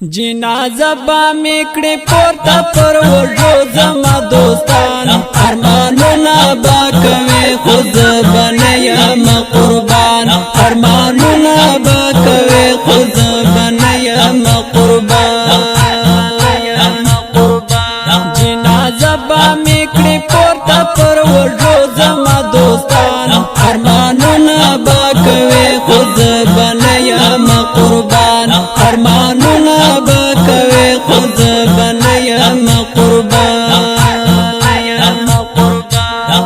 جنازه با میکړې پورته پر وژو زما دوستان ارمانونه با کوي خو زه به نه یم قربان ارمانونه با کوي خو زه به نه یم قربان جنازه با میکړې پورته پر وژو زما دوستان ارمانونه با کوي خو زه به نه یم قربان ارمانونه با کوي خو زه به نه یم قربان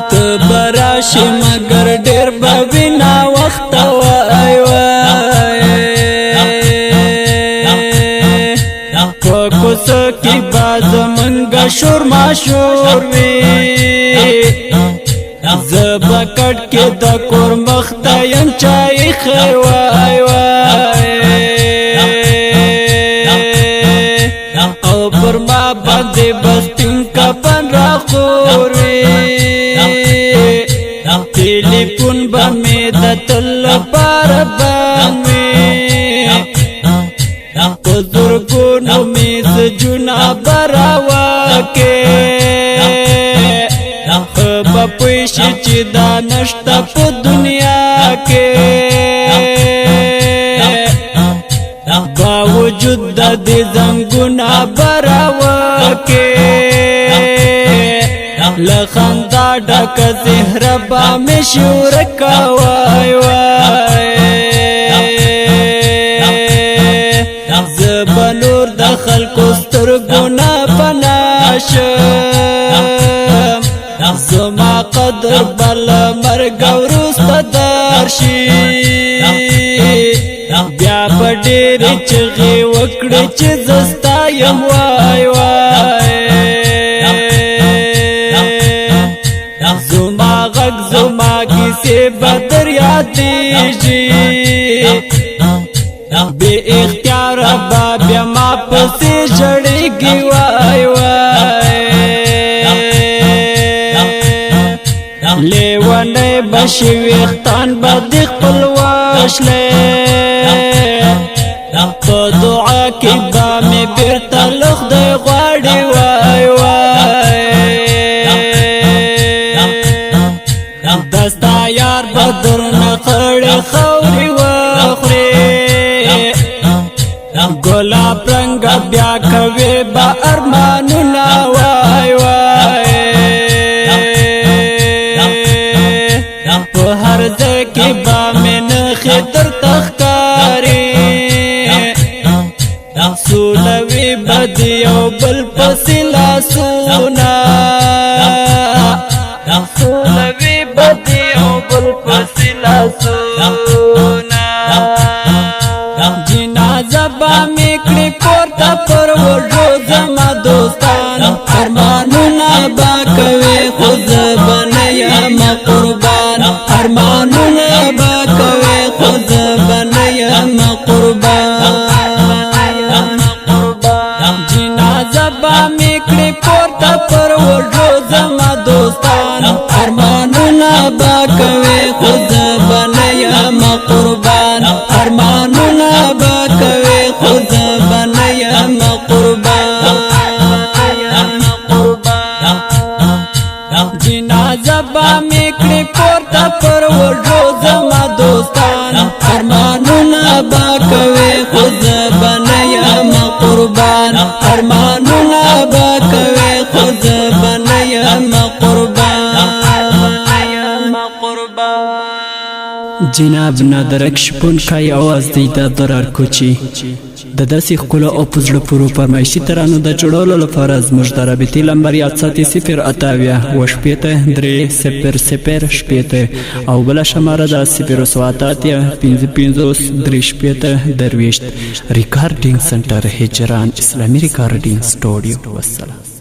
ته به راشې مګر ډېر به وي ناوخته وای وای په کوڅه کې به زمونږ شور ماشور وي زه به کټ کې د کور مخته یم چای خی وای وای او پر ما باندې بستین کفن را خور وي تلیفون به مې د تل لپاره بند وي په زرګونو مې سجونه به راواکې ښه به پوه شي چې دا نشته په دنیا کې باوجود د دې زنګونه به راواکې له خندا ډکه زهره به مې شورکه وای وای زه به نور د خلکو سترګو نه پناه شم زما قدر به له مرګه وروسته درشي بیا به ډېرې چغې وکړې چې زه ستا یم وای وای زما غږ زما کیسې به در یادېږي بې اختیاره به بیا ما پسې ژړېږي وای وای لیونی به شي ویښتان به دې خپل وشلی په دعا کې به مې بېرته له خدای غواړي وای وای دا ستا یار به درنه خړې خاورې وخورې ګلاب رنګه بیا کوې به ارمانونه وای وای په هر ځای کې به مې نښې درته ښکاري سولوي به د یو بل پسې لاسونه سولوي به د یو بل پسې لاسونه جنازه به مې کړې پورته پر وژو زما دوستان ارمانونه به کوي خو زه به نه یم قربان ارمانونه به کوي خو زه به نه یم قربان جنازه به مې کړې پورته پر وژو زما دوستان ارمانونه به کوي خو زه به نه یم قربان ارمانونه به کوي خو زه به نه یم قربان جنازه به مې کړې پورته پر وژو زما دوستان ارمانونه به کوي خو زه به نه یم قربان ارمانونه به کوي خو زه به نه یم قربان جناب نادرک شپون کای आवाज دی د درار کوچی د داسې ښکلو او په زړه پورو فرمایشي ترانو د جوړولو لپاره زموږ د رابطې لمبر یاد ساتئ 088 300 او بله شماره ده 088 55 ریکارډینګ سنټر هجران اسلامي ریکارډینګ سټوډیو. والسلام.